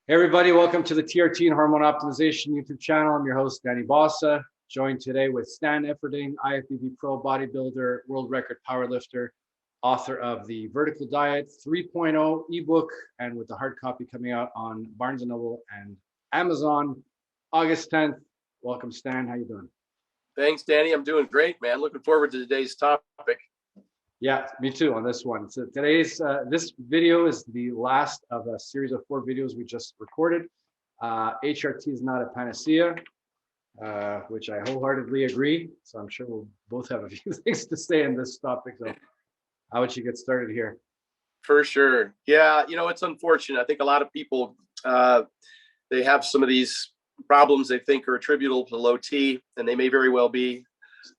Hey everybody, welcome to the TRT and Hormone Optimization YouTube channel. I'm your host, Danny Bossa, joined today with Stan Efferding, IFBB Pro bodybuilder, world record powerlifter, author of the Vertical Diet 3.0 ebook, and with the hard copy coming out on Barnes & Noble and Amazon August 10th. Welcome, Stan. How you doing? Thanks, Danny. I'm doing great, man. Looking forward to today's topic. Yeah, me too on this one. So today's this video is the last of a series of 4 videos we just recorded. HRT is not a panacea, which I wholeheartedly agree. So I'm sure we'll both have a few things to say on this topic. So how would you get started here? For sure. Yeah, it's unfortunate. I think a lot of people, they have some of these problems they think are attributable to low T, and they may very well be.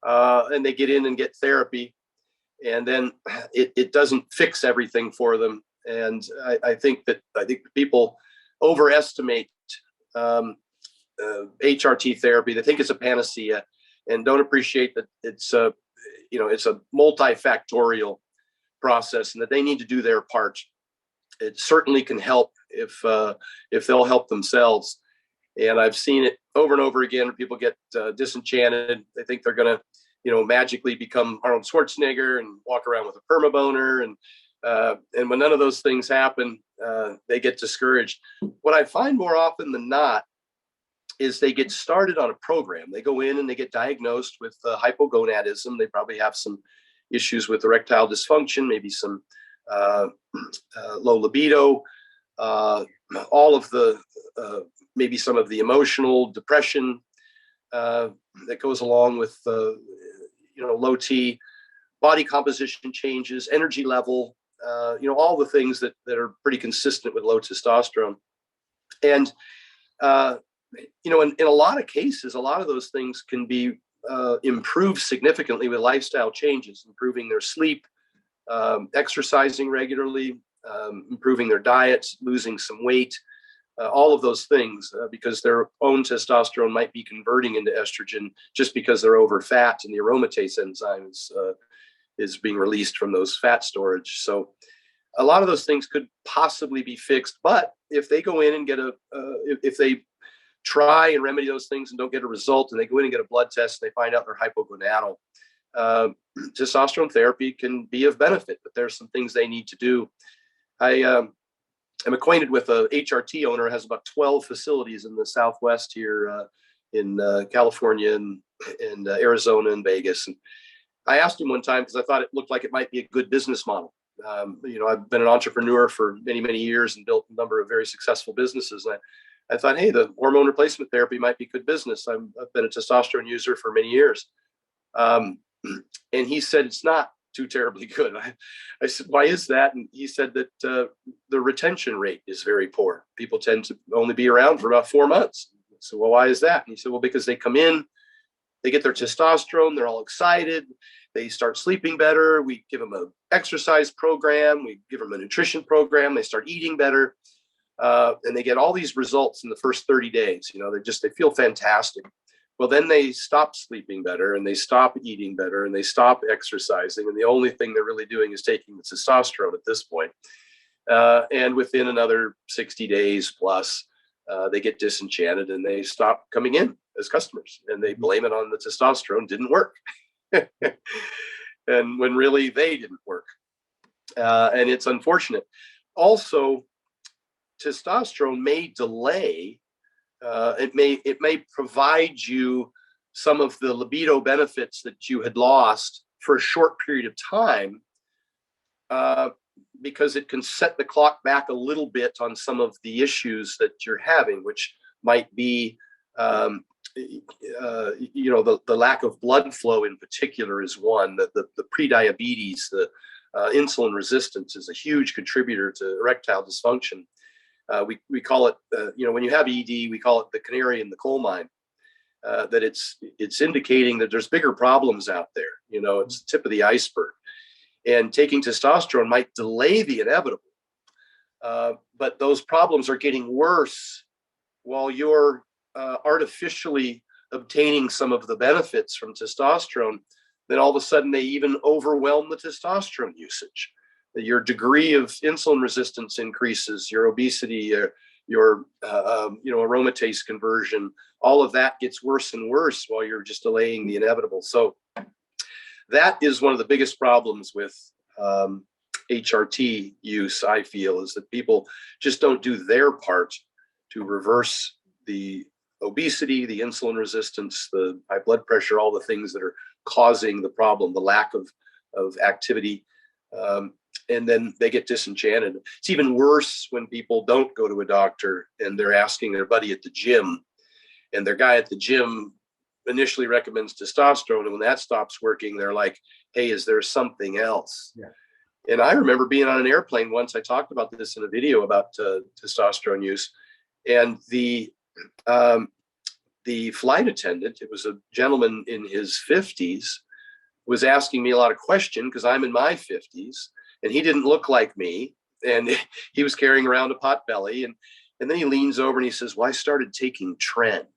And they get in and get therapy, and then it doesn't fix everything for them. And I think people overestimate HRT therapy. They think it's a panacea, and don't appreciate that it's a multifactorial process, and that they need to do their part. It certainly can help if they'll help themselves. And I've seen it over and over again. People get disenchanted. They think they're going to, magically become Arnold Schwarzenegger and walk around with a permaboner. And when none of those things happen, they get discouraged. What I find more often than not is they get started on a program. They go in and they get diagnosed with hypogonadism. They probably have some issues with erectile dysfunction, maybe some low libido, all of the maybe some of the emotional depression that goes along with low T, body composition changes, energy level, all the things that are pretty consistent with low testosterone. And in a lot of cases, a lot of those things can be improved significantly with lifestyle changes, improving their sleep, exercising regularly, improving their diets, losing some weight, all of those things, because their own testosterone might be converting into estrogen just because they're over fat, and the aromatase enzyme is being released from those fat storage. So a lot of those things could possibly be fixed, but if they go in and get if they try and remedy those things and don't get a result, and they go in and get a blood test and they find out they're hypogonadal, testosterone therapy can be of benefit, but there's some things they need to do. I'm acquainted with a HRT owner who has about 12 facilities in the Southwest here, in California and Arizona and Vegas. And I asked him one time, because I thought it looked like it might be a good business model. I've been an entrepreneur for many, many years and built a number of very successful businesses. And I thought, hey, the hormone replacement therapy might be good business. I've been a testosterone user for many years. And he said, it's not too terribly good. I said, why is that? And he said that the retention rate is very poor. People tend to only be around for about 4 months. So, well, why is that? And he said, well, because they come in, they get their testosterone, they're all excited, they start sleeping better, we give them an exercise program, we give them a nutrition program, they start eating better, and they get all these results in the first 30 days. They feel fantastic. Well, then they stop sleeping better, and they stop eating better, and they stop exercising. And the only thing they're really doing is taking the testosterone at this point. And within another 60 days plus, they get disenchanted and they stop coming in as customers, and they blame it on the testosterone didn't work. And when really they didn't work. And it's unfortunate. Also, testosterone may delay. It may provide you some of the libido benefits that you had lost for a short period of time, because it can set the clock back a little bit on some of the issues that you're having, which might be, the lack of blood flow in particular is one. The prediabetes, the insulin resistance is a huge contributor to erectile dysfunction. We call it, when you have ED, we call it the canary in the coal mine. That it's indicating that there's bigger problems out there. It's the tip of the iceberg, and taking testosterone might delay the inevitable. But those problems are getting worse while you're artificially obtaining some of the benefits from testosterone. Then all of a sudden they even overwhelm the testosterone usage. Your degree of insulin resistance increases, your obesity, your aromatase conversion, all of that gets worse and worse while you're just delaying the inevitable. So that is one of the biggest problems with HRT use, I feel, is that people just don't do their part to reverse the obesity, the insulin resistance, the high blood pressure, all the things that are causing the problem, the lack of activity. And then they get disenchanted. It's even worse when people don't go to a doctor and they're asking their buddy at the gym, and their guy at the gym initially recommends testosterone. And when that stops working, they're like, hey, is there something else? Yeah. And I remember being on an airplane once. I talked about this in a video about testosterone use. And the flight attendant, it was a gentleman in his 50s, was asking me a lot of questions because I'm in my 50s, and he didn't look like me, and he was carrying around a pot belly, and then he leans over and he says, well, I started taking Tren.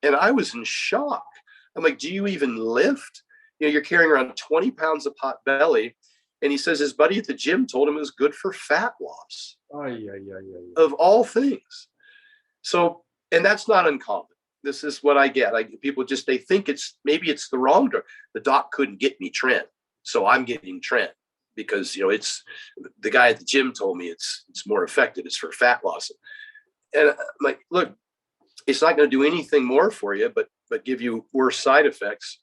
And I was in shock. I'm like, do you even lift? You're carrying around 20 pounds of pot belly. And he says his buddy at the gym told him it was good for fat loss. Oh, yeah. Of all things. So, and that's not uncommon. This is what I get. People just, they think maybe it's the wrong drug. The doc couldn't get me Tren, so I'm getting Tren because, it's the guy at the gym told me it's more effective. It's for fat loss. And I'm like, look, it's not going to do anything more for you, but give you worse side effects.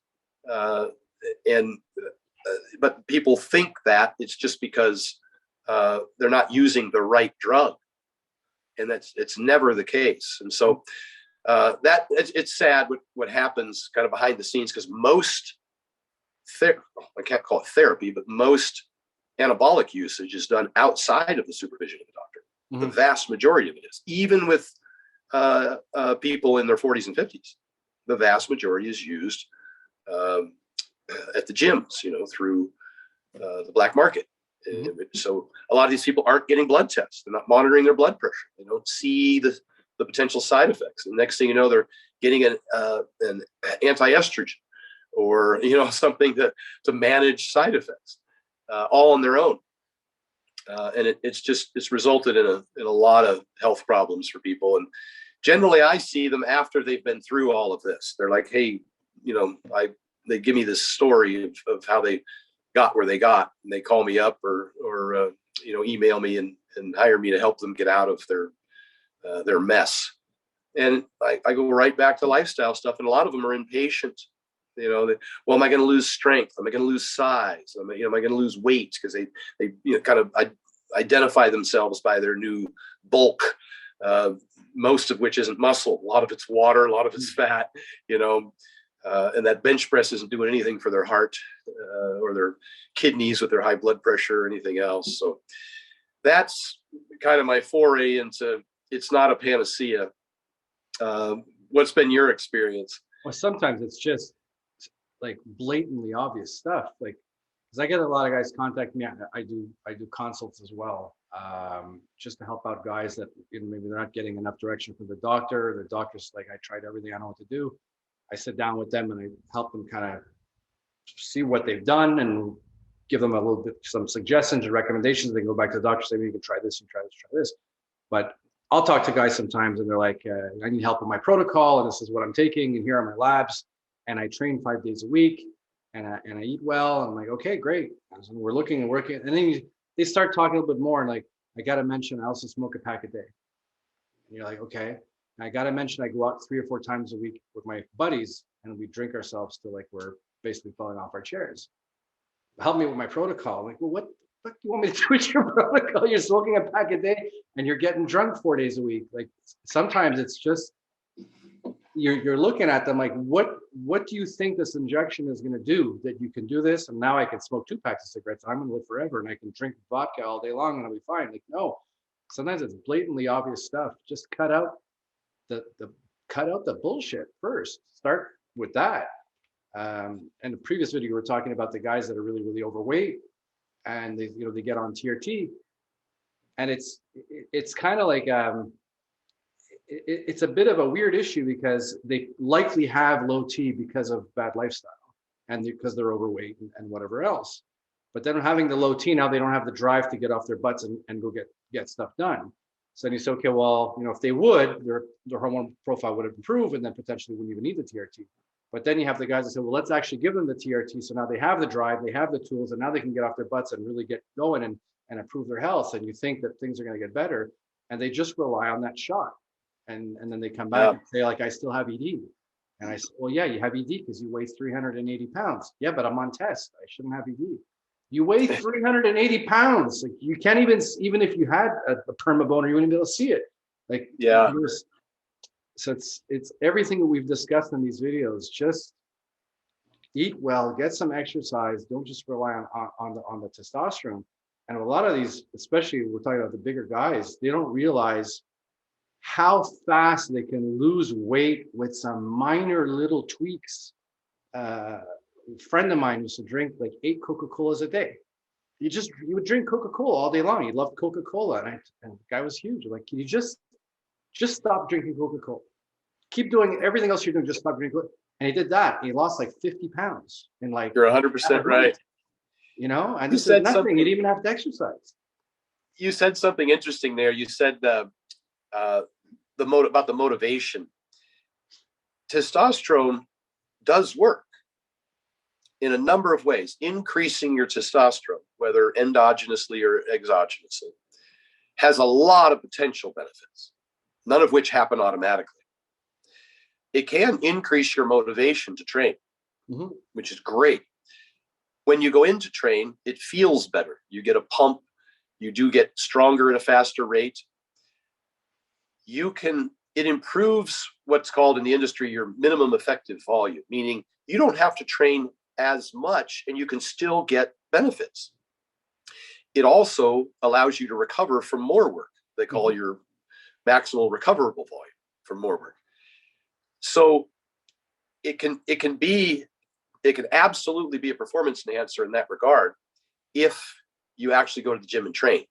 But people think that it's just because they're not using the right drug, and it's never the case. And so it's sad what happens kind of behind the scenes, because most I can't call it therapy, but most anabolic usage is done outside of the supervision of the doctor. Mm-hmm. The vast majority of it is, even with people in their 40s and 50s, the vast majority is used at the gyms, through the black market. Mm-hmm. So a lot of these people aren't getting blood tests. They're not monitoring their blood pressure. They don't see the potential side effects. And next thing you know, they're getting an anti-estrogen or, something to manage side effects, all on their own. And it's resulted in a lot of health problems for people. And generally I see them after they've been through all of this. They're like, hey, they give me this story of how they got where they got, and they call me up or email me and hire me to help them get out of their mess. And I go right back to lifestyle stuff. And a lot of them are impatient. Well, am I going to lose strength? Am I going to lose size? Am I going to lose weight? Because they kind of identify themselves by their new bulk, most of which isn't muscle. A lot of it's water, a lot of it's fat, and that bench press isn't doing anything for their heart or their kidneys with their high blood pressure or anything else. So that's kind of my foray into, it's not a panacea. What's been your experience? Well, sometimes it's just like blatantly obvious stuff. Like, because I get a lot of guys contact me. I do consults as well, just to help out guys that maybe they're not getting enough direction from the doctor. The doctor's like, I tried everything, I know what to do. I sit down with them and I help them kind of see what they've done and give them a little bit, some suggestions and recommendations. They can go back to the doctor, say, you can try this and try this. But I'll talk to guys sometimes and they're like, I need help with my protocol and this is what I'm taking and here are my labs. And I train 5 days a week and I eat well. I'm like, okay, great. And we're looking and working. And then they start talking a little bit more and like, I got to mention, I also smoke a pack a day. And you're like, okay. And I got to mention, I go out 3 or 4 times a week with my buddies and we drink ourselves to like, we're basically falling off our chairs. Help me with my protocol. I'm like, well, what the fuck do you want me to do with your protocol? You're smoking a pack a day and you're getting drunk 4 days a week. Like sometimes it's just, you're looking at them like, what do you think this injection is going to do that you can do this? And now I can smoke 2 packs of cigarettes and I'm going to live forever and I can drink vodka all day long and I'll be fine. Like, no, sometimes it's blatantly obvious stuff. Just cut out the bullshit first. Start with that. And the previous video, we were talking about the guys that are really, really overweight and they get on TRT and it's kind of like, it's a bit of a weird issue because they likely have low T because of bad lifestyle and because they're overweight and whatever else. But then having the low T, now they don't have the drive to get off their butts and go get stuff done. So then you say, okay, well, if they would, their hormone profile would have improved, and then potentially wouldn't even need the TRT. But then you have the guys that say, well, let's actually give them the TRT. So now they have the drive, they have the tools, and now they can get off their butts and really get going and improve their health. And you think that things are going to get better, and they just rely on that shot. And then they come back and say, like, I still have ED. And I said, well, yeah, you have ED because you weigh 380 pounds. Yeah, but I'm on test. I shouldn't have ED. You weigh 380 pounds. Like, you can't even if you had a perma boner, you wouldn't be able to see it. Like, Yeah. So it's everything that we've discussed in these videos. Just eat well, get some exercise. Don't just rely on the testosterone. And a lot of these, especially we're talking about the bigger guys, they don't realize how fast they can lose weight with some minor little tweaks. A friend of mine used to drink like 8 Coca-Colas a day. You would drink Coca-Cola all day long. He loved Coca-Cola, and the guy was huge. I'm like, can you just stop drinking Coca-Cola? Keep doing everything else you're doing. Just stop drinking. And he did that. He lost like 50 pounds in like. You're 100% right. And this is nothing. You didn't even have to exercise. You said something interesting there. You said about the motivation. Testosterone does work in a number of ways. Increasing your testosterone, whether endogenously or exogenously, has a lot of potential benefits, none of which happen automatically. It can increase your motivation to train, which is great. When you go in to train, it feels better. You get a pump. You do get stronger at a faster rate. It improves what's called in the industry your minimum effective volume, meaning you don't have to train as much and you can still get benefits. It also allows you to recover from more work. They call your maximal recoverable volume from more work. So it can absolutely be a performance enhancer in that regard. If you actually go to the gym and train,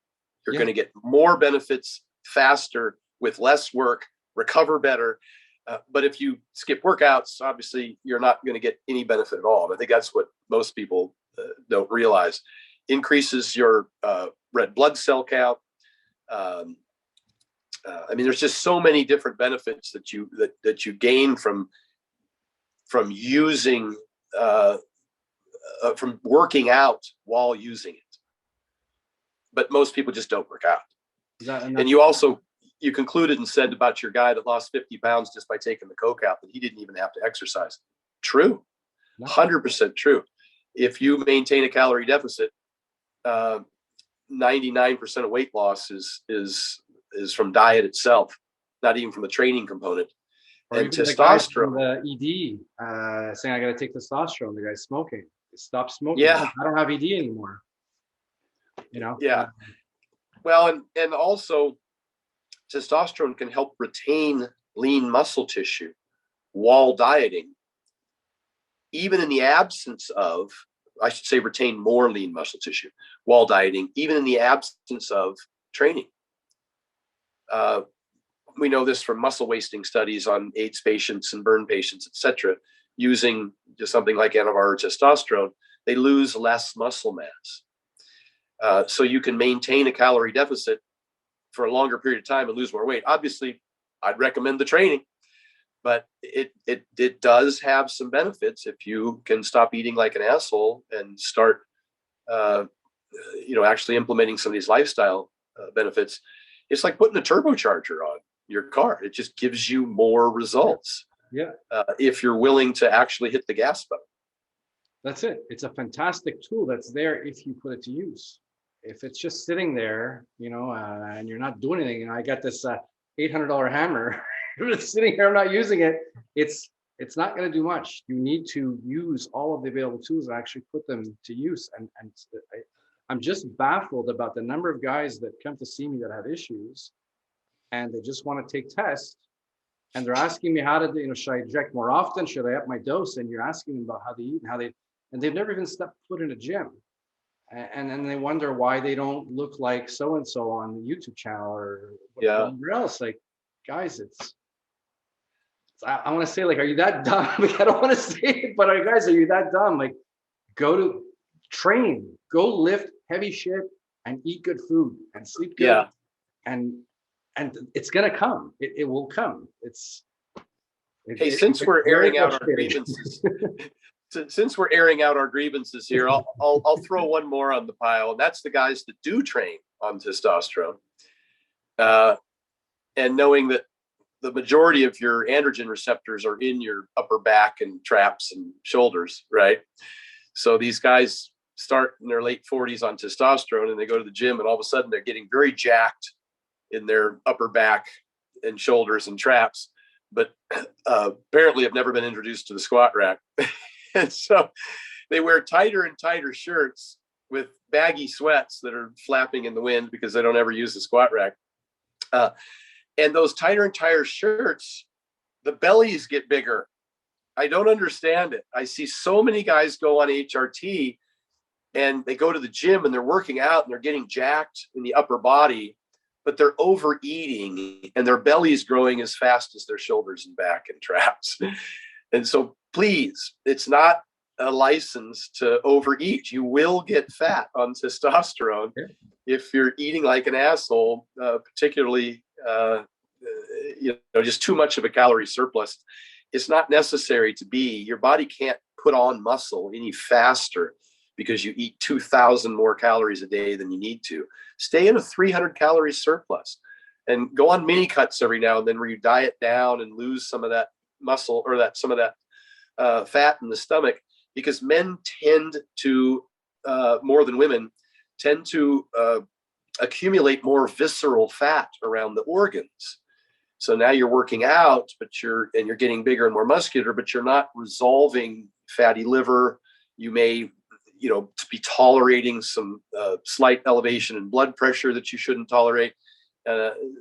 you're going to get more benefits faster with less work, recover better. But if you skip workouts, obviously you're not going to get any benefit at all. And I think that's what most people don't realize. Increases your red blood cell count. There's just so many different benefits that you gain from using from working out while using it. But most people just don't work out. And you concluded and said about your guy that lost 50 pounds just by taking the Coke out that he didn't even have to exercise. True. 100% true. If you maintain a calorie deficit, 99% of weight loss is from diet itself, not even from the training component. Or and testosterone. The ED saying I got to take testosterone. The guy's smoking. Stop smoking. Yeah. I don't have ED anymore. Yeah. Well, and also testosterone can help retain lean muscle tissue while dieting, even in the absence of, I should say, retain more lean muscle tissue while dieting, even in the absence of training. We know this from muscle wasting studies on AIDS patients and burn patients, etc. Using just something like anavar or testosterone, they lose less muscle mass. So you can maintain a calorie deficit for a longer period of time and lose more weight. Obviously, I'd recommend the training, but it does have some benefits if you can stop eating like an asshole and start, actually implementing some of these lifestyle benefits. It's like putting a turbocharger on your car. It just gives you more results. Yeah. If you're willing to actually hit the gas button. That's it. It's a fantastic tool that's there if you put it to use. If it's just sitting there, and you're not doing anything, and I got this $800 hammer it's sitting here, I'm not using it. It's not going to do much. You need to use all of the available tools and actually put them to use. And I'm just baffled about the number of guys that come to see me that have issues, and they just want to take tests, and they're asking me how to, should I inject more often? Should I up my dose? And you're asking them about how they eat and they've never even stepped foot in a gym. And then they wonder why they don't look like so-and-so on the YouTube channel or whatever else. Like, guys, I want to say, like, are you that dumb? Like, I don't want to say it, but guys, are you that dumb? Like, go to train, go lift heavy shit and eat good food and sleep good. Yeah. And and it's going to come. It will come. Hey, since we're very airing out our frustrating. grievances, since we're airing out our grievances here, I'll throw one more on the pile, and that's the guys that do train on testosterone, and knowing that the majority of your androgen receptors are in your upper back and traps and shoulders, right? So these guys start in their late 40s on testosterone, and they go to the gym, and all of a sudden they're getting very jacked in their upper back and shoulders and traps, but apparently have never been introduced to the squat rack. And so they wear tighter and tighter shirts with baggy sweats that are flapping in the wind because they don't ever use the squat rack. And those tighter and tighter shirts, the bellies get bigger. I don't understand it. I see so many guys go on HRT and they go to the gym and they're working out and they're getting jacked in the upper body, but they're overeating and their belly's growing as fast as their shoulders and back and traps. And so please, it's not a license to overeat. You will get fat on testosterone if you're eating like an asshole, particularly just too much of a calorie surplus. It's not necessary to be. Your body can't put on muscle any faster because you eat 2,000 more calories a day than you need to. Stay in a 300 calorie surplus and go on mini cuts every now and then where you diet down and lose some of that muscle or some of that fat in the stomach, because men tend to, more than women, tend to accumulate more visceral fat around the organs. So now you're working out, but you're getting bigger and more muscular, but you're not resolving fatty liver. You may, be tolerating some slight elevation in blood pressure that you shouldn't tolerate.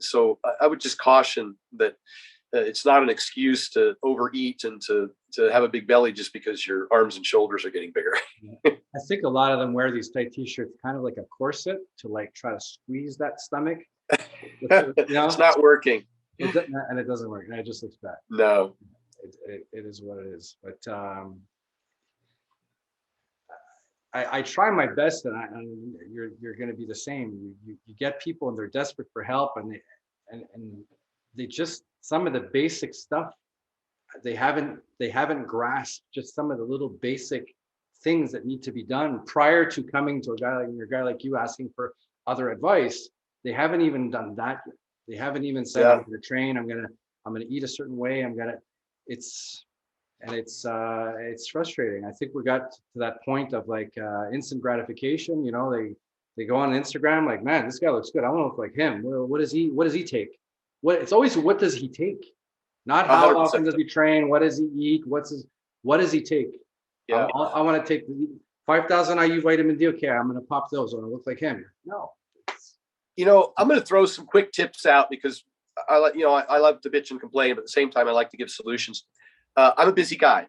So I would just caution that it's not an excuse to overeat and to have a big belly just because your arms and shoulders are getting bigger. I think a lot of them wear these tight t-shirts kind of like a corset to like try to squeeze that stomach. It's not working. And it doesn't work. And it just looks bad. No. It is what it is. But I try my best, and you're going to be the same. You get people and they're desperate for help, and they just, some of the basic stuff they haven't grasped, just some of the little basic things that need to be done prior to coming to a guy like you asking for other advice. They haven't even done that yet. They haven't even said, I'm going to train, I'm going to eat a certain way, it's frustrating. I think we got to that point of like instant gratification. They go on Instagram like, man, this guy looks good, I want to look like him. Well, what does he take? It's always, what does he take? Not how 100%. Often does he train? What does he eat? What does he take? Yeah. I want to take 5,000 IU vitamin D. Okay, I'm going to pop those. I want to look like him. No. I'm going to throw some quick tips out because I love to bitch and complain, but at the same time, I like to give solutions. I'm a busy guy.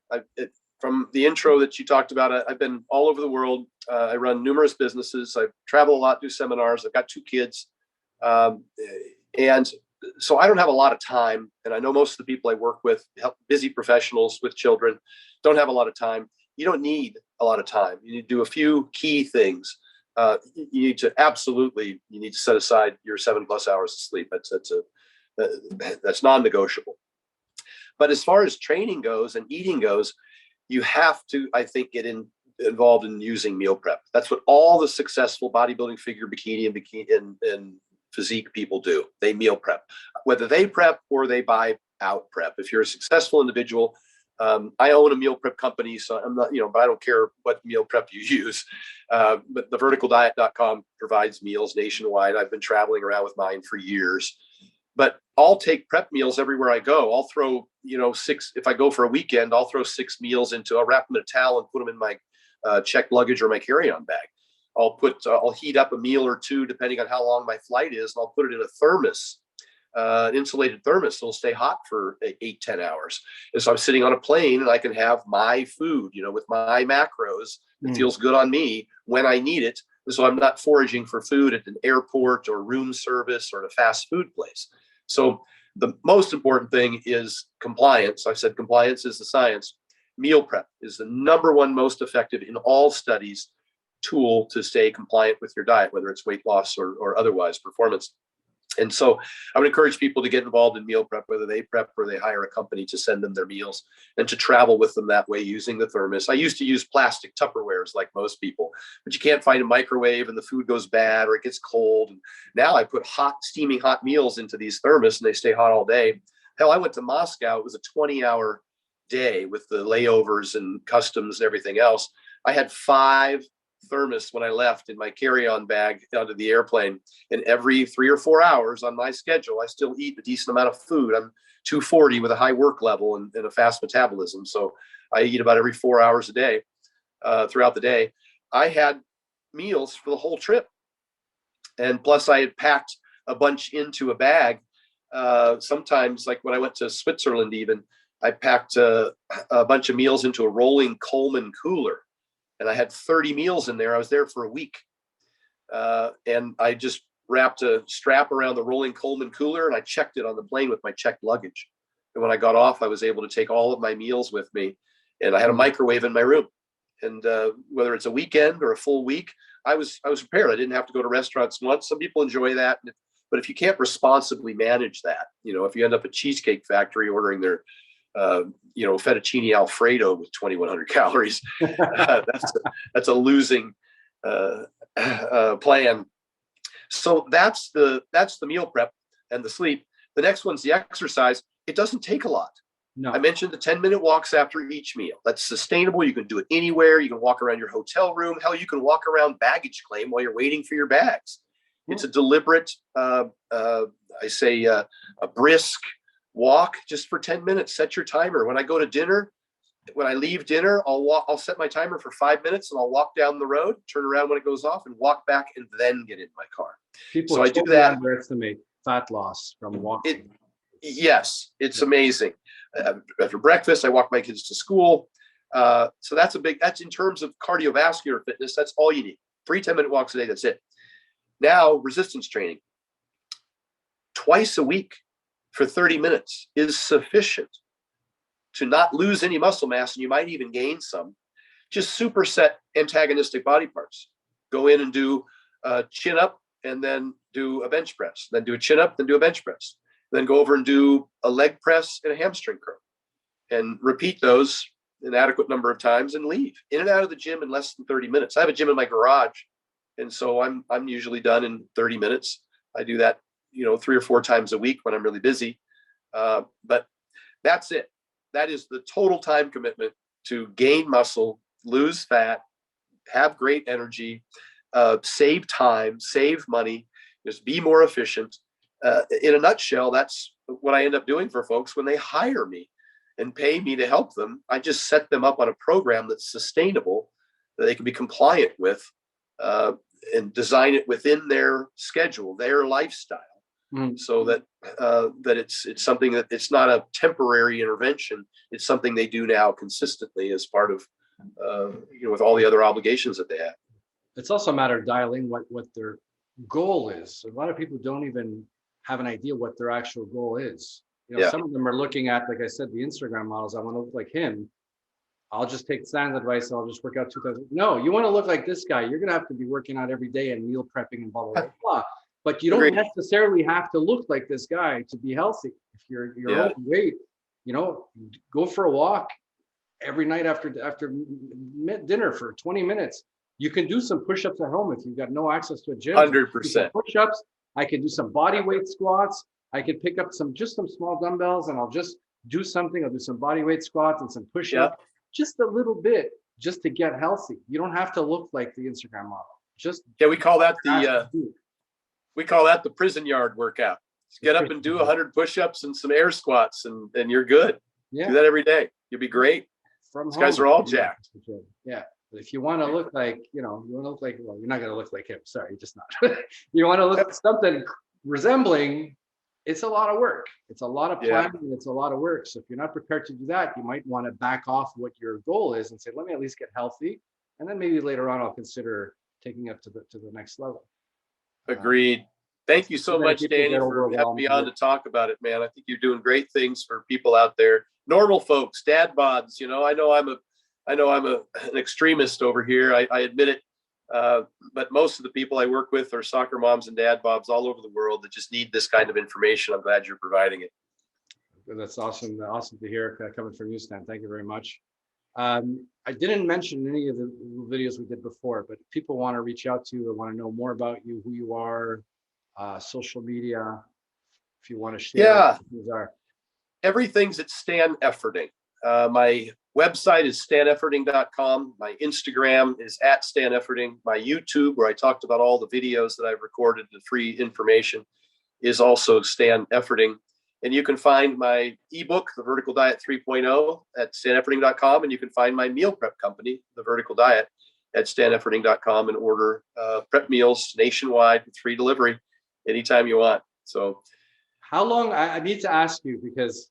From the intro that you talked about, I've been all over the world. I run numerous businesses. I travel a lot, do seminars. I've got 2 kids. And so I don't have a lot of time. And I know most of the people I work with, busy professionals with children, don't have a lot of time. You don't need a lot of time. You need to do a few key things. You need to set aside your 7+ hours of sleep. That's non-negotiable. But as far as training goes and eating goes, you have to, I think, get involved in using meal prep. That's what all the successful bodybuilding, figure, bikini and physique people do. They meal prep, whether they prep or they buy out prep. If you're a successful individual, I own a meal prep company, so I'm not, but I don't care what meal prep you use. But the verticaldiet.com provides meals nationwide. I've been traveling around with mine for years. But I'll take prep meals everywhere I go. I'll throw, 6, if I go for a weekend, I'll throw 6 meals I'll wrap them in a towel and put them in my checked luggage or my carry-on bag. I'll heat up a meal or 2, depending on how long my flight is, and I'll put it in a thermos, an insulated thermos. So it'll stay hot for 8-10 hours. And so I'm sitting on a plane and I can have my food, with my macros. It feels good on me when I need it. And so I'm not foraging for food at an airport or room service or at a fast food place. So the most important thing is compliance. I said compliance is the science. Meal prep is the #1 most effective in all studies tool to stay compliant with your diet, whether it's weight loss or otherwise performance. And so I would encourage people to get involved in meal prep, whether they prep or they hire a company to send them their meals, and to travel with them that way using the thermos. I used to use plastic Tupperwares like most people, but you can't find a microwave and the food goes bad or it gets cold. And now I put steaming hot meals into these thermos and they stay hot all day. Hell, I went to Moscow. It was a 20-hour day with the layovers and customs and everything else. I had 5 thermos when I left in my carry-on bag onto the airplane, and every 3 or 4 hours on my schedule I still eat a decent amount of food. I'm 240 with a high work level and a fast metabolism, so I eat about every 4 hours a day throughout the day. I had meals for the whole trip, and plus I had packed a bunch into a bag. Sometimes, like when I went to Switzerland, even I packed a bunch of meals into a rolling Coleman cooler, and I had 30 meals in there. I was there for a week. And I just wrapped a strap around the rolling Coleman cooler, and I checked it on the plane with my checked luggage. And when I got off, I was able to take all of my meals with me. And I had a microwave in my room. And whether it's a weekend or a full week, I was prepared. I didn't have to go to restaurants once. Some people enjoy that. But if you can't responsibly manage that, if you end up at Cheesecake Factory ordering their fettuccine Alfredo with 2,100 calories, that's a losing plan. So that's the meal prep and the sleep. The next one's the exercise. It doesn't take a lot. No. I mentioned the 10-minute walks after each meal. That's sustainable. You can do it anywhere. You can walk around your hotel room. Hell, you can walk around baggage claim while you're waiting for your bags. It's a deliberate, a brisk walk just for 10 minutes. Set your timer. When I go to dinner, when I leave dinner, I'll set my timer for 5 minutes, and I'll walk down the road, turn around when it goes off, and walk back, and then get in my car. People so I do that. Underestimate fat loss from walking. Yes, it's amazing. After breakfast, I walk my kids to school. So that's in terms of cardiovascular fitness. That's all you need. 3 10-minute walks a day. That's it. Now, resistance training twice a week for 30 minutes is sufficient to not lose any muscle mass, and you might even gain some. Just superset antagonistic body parts. Go in and do a chin up, and then do a bench press. Then do a chin up, then do a bench press. Then go over and do a leg press and a hamstring curl. And repeat those an adequate number of times and leave. In and out of the gym in less than 30 minutes. I have a gym in my garage, and so I'm usually done in 30 minutes. I do that 3 or 4 times a week when I'm really busy. But that's it. That is the total time commitment to gain muscle, lose fat, have great energy, save time, save money, just be more efficient. In a nutshell, that's what I end up doing for folks when they hire me and pay me to help them. I just set them up on a program that's sustainable, that they can be compliant with, and design it within their schedule, their lifestyle. So that it's something that it's not a temporary intervention. It's something they do now consistently as part of, with all the other obligations that they have. It's also a matter of dialing what their goal is. A lot of people don't even have an idea what their actual goal is. Some of them are looking at, like I said, the Instagram models. I want to look like him. I'll just take Stan's advice and I'll just work out 2,000. No, you want to look like this guy. You're going to have to be working out every day and meal prepping and blah, blah, blah, blah. But you don't necessarily have to look like this guy to be healthy. If you're overweight, go for a walk every night after dinner for 20 minutes. You can do some push-ups at home if you've got no access to a gym. 100%. Push-ups. I can do some body weight squats. I can pick up some small dumbbells, and I'll just do something. I'll do some body weight squats and some push-ups, just a little bit, just to get healthy. You don't have to look like the Instagram model. We call that the prison yard workout. Just get up and do 100 push-ups and some air squats, and you're good. Yeah. Do that every day. You'll be great. These guys are all jacked. Yeah. But if you want to look like, you're not going to look like him. Sorry, you're just not. You want to look at something resembling, it's a lot of work. It's a lot of planning, and it's a lot of work. So if you're not prepared to do that, you might want to back off what your goal is and say, let me at least get healthy. And then maybe later on, I'll consider taking up to the next level. Agreed. Thank you so much, Danny, for having me on to talk about it, man. I think you're doing great things for people out there. Normal folks, dad bods. I know I'm an extremist over here. I admit it. But most of the people I work with are soccer moms and dad bobs all over the world that just need this kind of information. I'm glad you're providing it. That's awesome. Awesome to hear coming from you, Stan. Thank you very much. I didn't mention any of the videos we did before, but if people want to reach out to you or want to know more about you, who you are, social media, if you want to share what these are. Everything's at Stan Efferding. My website is stanefferding.com. My Instagram is at Stan Efferding. My YouTube, where I talked about all the videos that I've recorded, the free information, is also Stan Efferding. And you can find my ebook, The Vertical Diet 3.0, at stanefferding.com. And you can find my meal prep company, The Vertical Diet, at stanefferding.com, and order prep meals nationwide with free delivery anytime you want. So how long, I need to ask you, because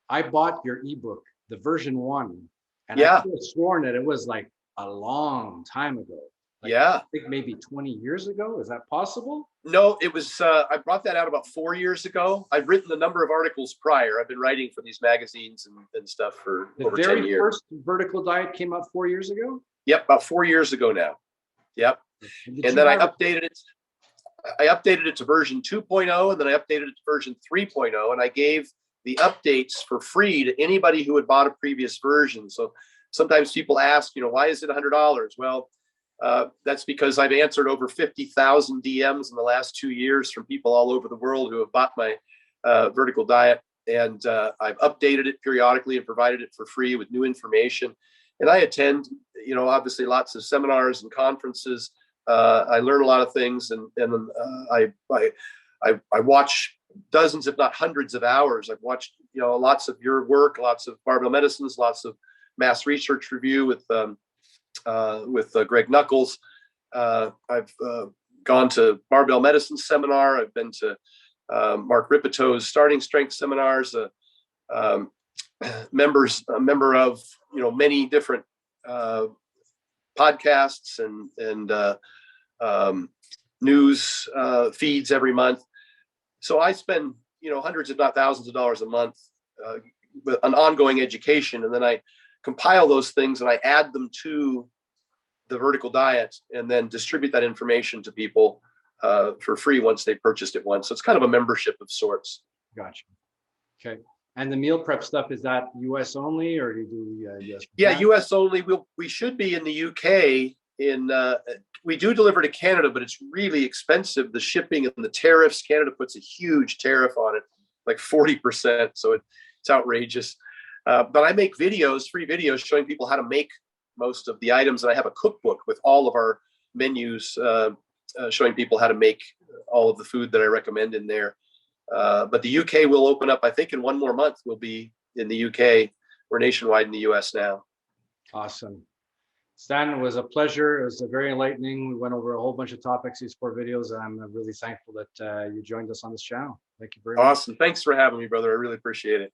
I bought your ebook, the version 1, and I could have sworn that it was like a long time ago. Like, I think maybe 20 years ago. Is that possible? No, it was, I brought that out about 4 years ago. I've written a number of articles prior. I've been writing for these magazines and stuff for over 10 years. The very first Vertical Diet came out 4 years ago? Yep, about 4 years ago now. Yep. And then I updated it. I updated it to version 2.0, and then I updated it to version 3.0, and I gave the updates for free to anybody who had bought a previous version. So sometimes people ask, why is it $100? Well, that's because I've answered over 50,000 DMs in the last 2 years from people all over the world who have bought my Vertical Diet, and I've updated it periodically and provided it for free with new information. And I attend, obviously lots of seminars and conferences. I learn a lot of things, and I watch dozens, if not hundreds of hours. I've watched, lots of your work, lots of barbell medicines, lots of mass research review with Greg Knuckles. I've gone to barbell medicine seminar. I've been to Mark Ripeto's starting strength seminars. A member of many different podcasts and news feeds every month. So I spend hundreds, if not thousands of dollars a month with an ongoing education, and then I compile those things and I add them to the Vertical Diet and then distribute that information to people for free once they purchased it once. So it's kind of a membership of sorts. Gotcha. Okay. And the meal prep stuff, is that US only, or do you do US? Yeah, US only. We should be in the UK. We do deliver to Canada, but it's really expensive. The shipping and the tariffs, Canada puts a huge tariff on it, like 40%. So it's outrageous. But I make videos, free videos, showing people how to make most of the items. And I have a cookbook with all of our menus, showing people how to make all of the food that I recommend in there. But the UK will open up, I think in 1 more month, we'll be in the UK. We're nationwide in the US now. Awesome. Stan, it was a pleasure. It was very enlightening. We went over a whole bunch of topics, these 4 videos, and I'm really thankful that you joined us on this channel. Thank you very much. Awesome. Thanks for having me, brother. I really appreciate it.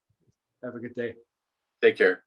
Have a good day. Take care.